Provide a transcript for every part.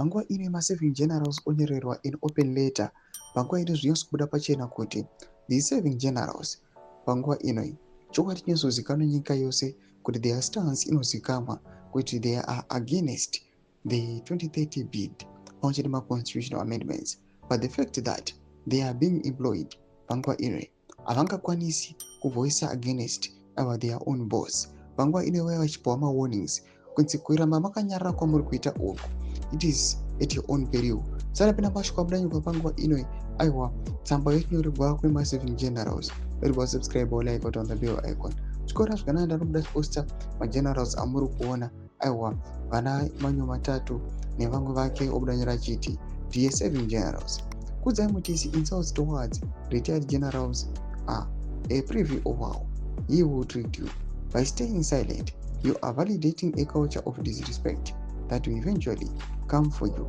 panguva ine ma7 generals onyorerwa in open letter panguva ine zvinonzi kubuda pachena kuti these 7 generals panguva inoi chokwadi chinozozikanwa nyika yose kuti their stance inozikamwa kuti they are against the 2030 bid pamwe ma-constitutional amendments, but the fact that they are being employed panguva inoi havangakwanisi kuvoisa against their own boss. Panguva inoi vaya vachipiwa ma-warnings kunzi kuramba makanyarara kwamuri kuita uku it is at your own peril. Saka pena mashuka mudanyuka panguva inoi aiwa tsamba yechinyorerwa kune ma7 generals verigwa subscribe or like on the bell icon. Chikora zvakanaka ndanobuda poster magenerals amuri kuona aiwa vana manyo matatu nevamwe vake obudanyira chiti ndiye 7 generals. Kudzai mutisi insults towards retired generals are a preview of how he will treat you. By staying silent, you are validating a culture of disrespect that will eventually come for you.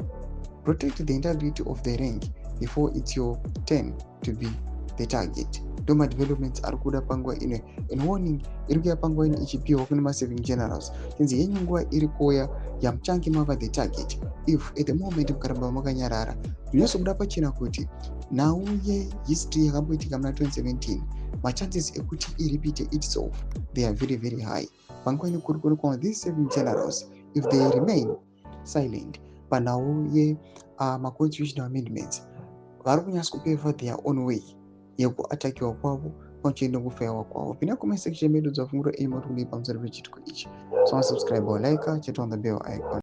Protect the integrity of the rank before it's your turn to be the target. Doma developments are kuda panguva ino and warning irikuya panguva ino ichipiwa kune ma7 generals kinzi yenyu nguva iri kuuya yamuchange mava the target if at the moment mukaramba makanyarara. Zvinozobuda pachena kuti nhau yehistory yakamboitika muna 2017 machances ekuti irepeat itself they are very very high. Panguva ino kuri kuonekwa these 7 generals if they remain silent panhau ma-constitutional amendments vari kunyasa kupeva their own way yekuatakiwa kwavo pamwe nekufaiwa kwavo. Pinda comment section medu dzavafunguro email pamusoro pechitiko ichi. So subscribe or like, chat on the bell icon.